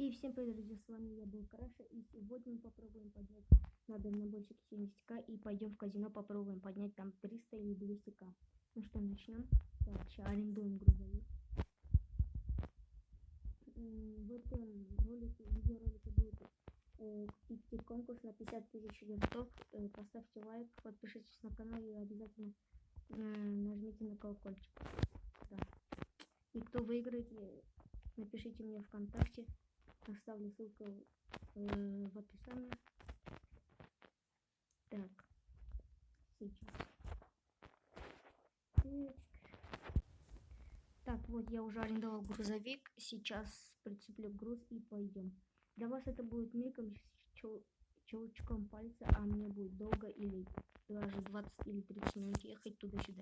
И всем привет, друзья, с вами я был Краша, и сегодня мы попробуем поднять на дальнобойщик 70к и пойдем в казино, попробуем поднять там 300 или 200к. Ну что, начнем. Так, сейчас арендуем грузовик. В этом видеоролике будет идти конкурс на 50 тысяч листов. Поставьте лайк, подпишитесь на канал и обязательно нажмите на колокольчик. Да. И кто выиграет, напишите мне ВКонтакте. Оставлю ссылку в описании. Так, сейчас. Так, вот я уже арендовал грузовик. Сейчас прицеплю груз и пойдем. Для вас это будет мигом щелчком пальца, а мне будет долго или даже 20 или 30 минут ехать туда-сюда.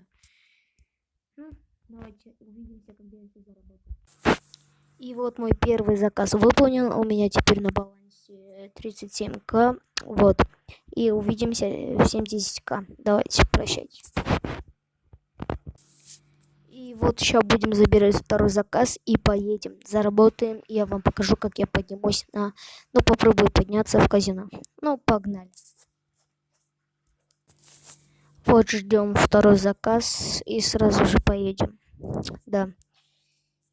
Ну, давайте увидимся, когда я все заработаю. И вот мой первый заказ выполнен. У меня теперь на балансе 37к. Вот. И увидимся в 70к. Давайте, прощайте. И вот сейчас будем забирать второй заказ и поедем. Заработаем. Я вам покажу, как я поднимусь на... Ну, попробую подняться в казино. Ну, погнали. Вот ждем второй заказ и сразу же поедем. Да.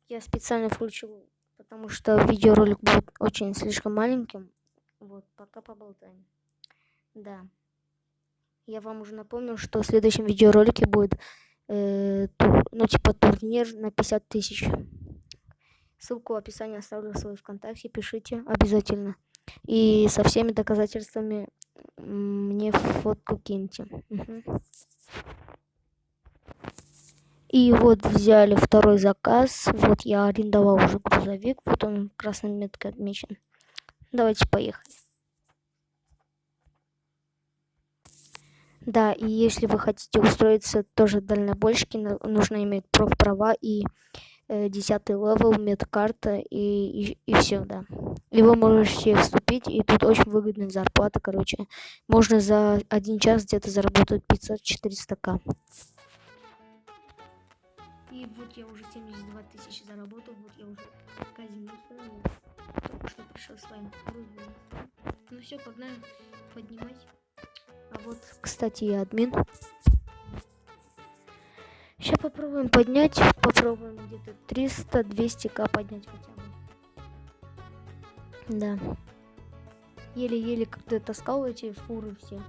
Я специально включил, потому что видеоролик будет очень слишком маленьким. Вот, пока поболтаем. Да. Я вам уже напомнил, что в следующем видеоролике будет турнир на 50 тысяч. Ссылку в описании оставлю свой ВКонтакте, пишите обязательно. И со всеми доказательствами мне фотку киньте. Угу. И вот взяли второй заказ. Вот я арендовал уже грузовик. Вот он красной меткой отмечен. Давайте поехали. Да, и если вы хотите устроиться тоже дальнобойщики, нужно иметь профправа и 10 левел, медкарта и все, да. И вы можете вступить, и тут очень выгодная зарплата, короче. Можно за 1 час где-то заработать 500-400к. И вот я уже 72 тысячи заработал, вот я уже казино устроил. Только что пришел с вами. Ну все, погнали поднимать. А вот, кстати, я админ. Сейчас попробуем поднять. Попробуем где-то 300-200к поднять хотя бы. Да. Еле-еле как-то таскал эти фуры все.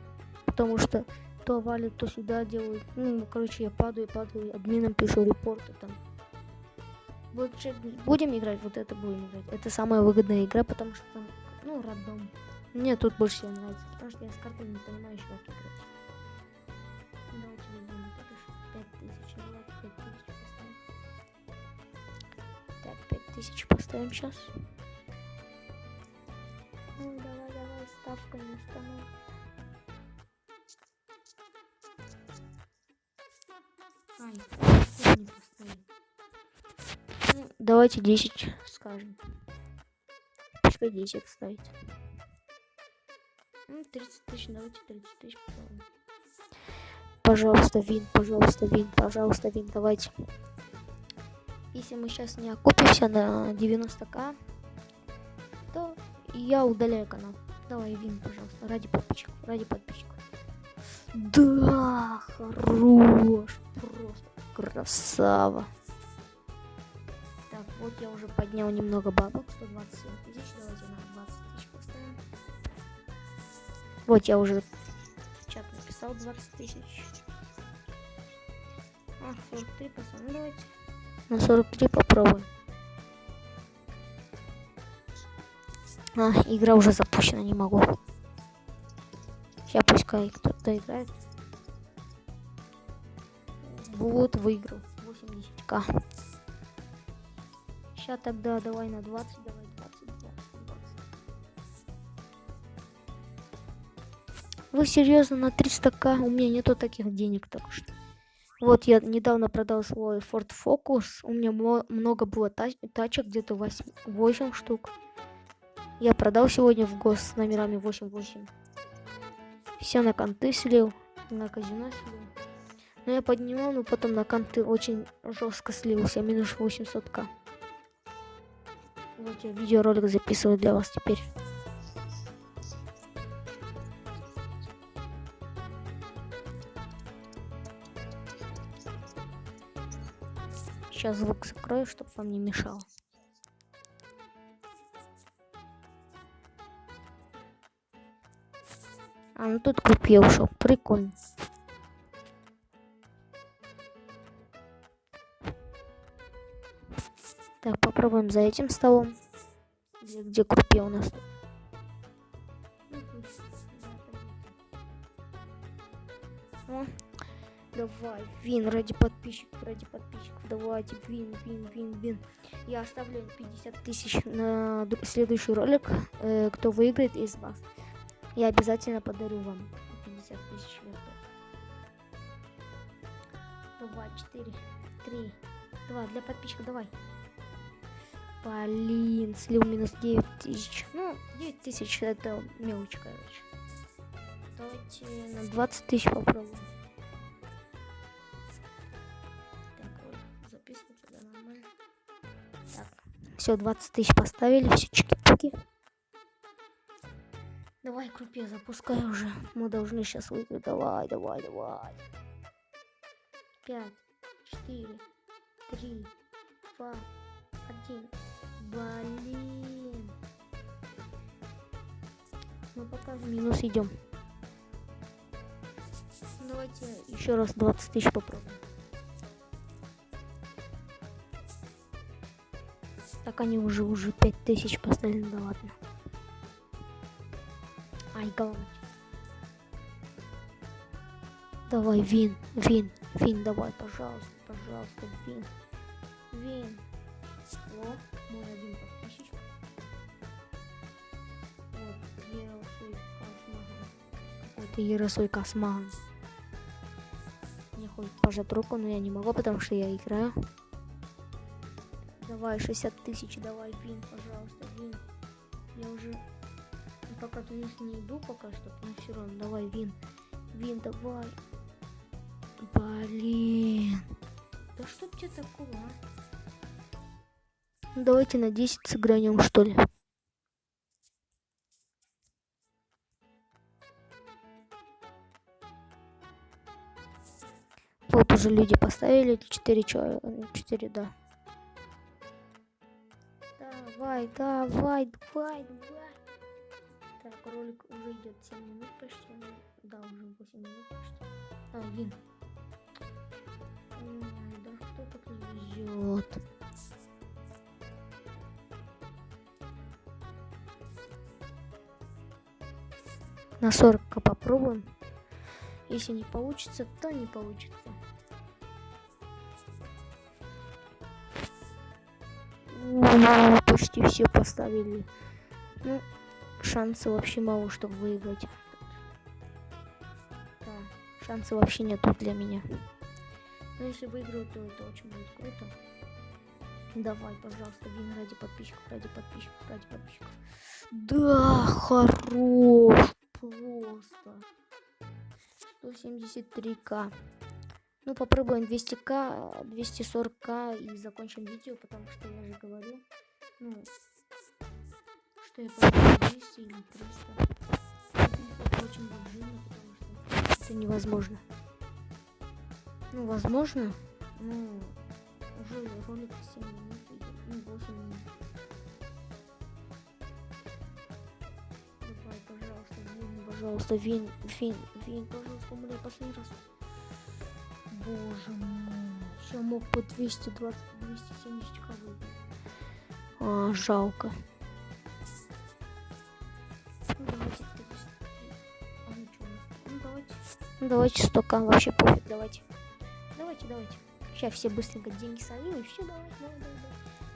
Потому что то валит, то сюда делают. Ну, короче, я падаю, админам пишу репорты там. Вот будем играть, вот это будем играть. Это самая выгодная игра, потому что там, ну, рандом. Мне тут больше всего нравится, потому что я с картой не понимаю еще как играть. Давайте возьмем 5000. Давайте 5000 поставим. Так, 5000 поставим сейчас. Ну, давай, ставка не установлена. Ай, не поставил. Ну, давайте 10 скажем. Пускай 10 ставить. Ну, 30 тысяч, давайте 30 тысяч поставим. Пожалуйста, вин, давайте. Если мы сейчас не окупимся на 90к, то я удаляю канал. Давай, вин, пожалуйста, ради подписчиков. Да, хорош, просто красава. Так, вот я уже поднял немного бабок, 127 тысяч, давайте на 20 тысяч поставим. Вот я уже в чат написал 20 тысяч. 43 поставим, ну, давайте на 43 попробуем. Игра уже запущена, не могу. Сейчас пускай кто-то играет. Вот, выиграл 80к. Сейчас тогда давай на 20, давай 20. Вы серьезно на 300к? У меня нету таких денег, так что. Вот я недавно продал свой Ford Focus. У меня много было тачек, где-то 8 штук. Я продал сегодня в гос с номерами 88. Все на конты слил, на казино слил. Но я поднимал, но потом на конты очень жестко слился, минус 800к. Вот я видеоролик записываю для вас теперь. Сейчас звук закрою, чтобы вам не мешало. А, ну тут крупье ушел. Прикольно. Так, попробуем за этим столом. Где крупье у нас тут? О, давай, вин ради подписчиков, Давайте, вин. Я оставлю 50 тысяч на следующий ролик. Кто выиграет из вас, я обязательно подарю вам 50 тысяч винтов. Давай, 4, 3, 2, для подписчиков, давай. Блин, слил минус 9 тысяч. Ну, 9 тысяч это мелочь, короче. Давайте на 20 тысяч попробуем. Так, записывается, да, нормально. Так, все, 20 тысяч поставили, все чики-пуки. Давай, крупье, запускай уже. Мы должны сейчас выиграть. Давай. 5, 4, 3, 2, 1. Блин. Мы пока в минус идем. Давайте еще раз 20 тысяч попробуем. Так они уже 5 тысяч поставили, да ладно. Ай, головочка. Давай, вин, давай, пожалуйста, вин. О, мой один подписчик. Вот, какой-то Яросой Космаган. Мне хочет пожать руку, но я не могу, потому что я играю. Давай, 60 тысяч, давай, вин, пожалуйста, вин. Я уже пока туда не иду пока что, но все равно, давай, вин, давай. Блин. Да что тебе такого, а? Давайте на 10 сыгранем, что ли. Вот уже люди поставили 4 человека. 4, да. Давай. Так, ролик уже идет 7 минут почти. Да, уже 8 минут почти. А, вин. Ой, да кто так не везет? На 40 попробуем. Если не получится, то не получится. Почти все поставили. Ну, шансы вообще мало, чтобы выиграть. Да, шансы вообще нету для меня. Но если выиграю, то это очень будет круто. Давай, пожалуйста, вин ради подписчиков. Да, хорош. Просто 173к. Ну, попробуем 200к, 240к и закончим видео, потому что я же говорю, ну, что я попробую 200 или 300. Это очень бюджетно, потому что это невозможно. Ну, возможно, ну, уже ролик 7 минут идет, ну, 8 минут. Пожалуйста, вин, пожалуйста, умри последний раз. Боже мой, я мог по 270 выиграть. Жалко. Ну, давайте 300. Давайте 100к, вообще пофиг, давайте. Сейчас все быстренько деньги солью и все, давай.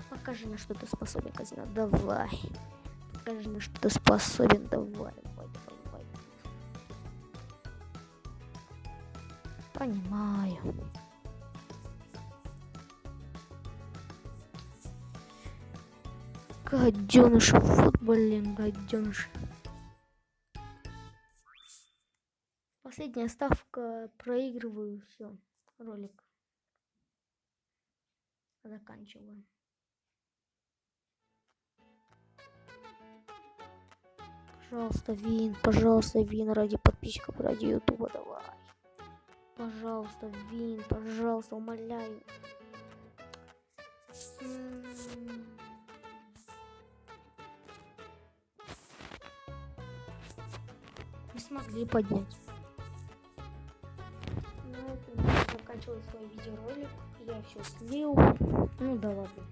Покажи, на что ты способен, казино, давай. Покажи, на что ты способен, давай. Понимаю. Гаденыш, вот, блин, гаденыш. Последняя ставка, проигрываю, все, ролик заканчиваю. Пожалуйста, Вин, ради подписчиков, ради Ютуба, давай. Пожалуйста, Вин, пожалуйста, умоляю. Не смогли поднять. На этом я заканчиваю свой видеоролик. Я все слил. Ну да ладно.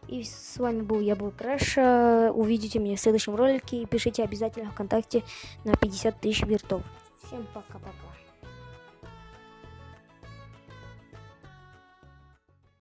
И с вами был я, был Крэш. Увидите меня в следующем ролике. И пишите обязательно ВКонтакте на 50 000 виртов. Всем пока-пока.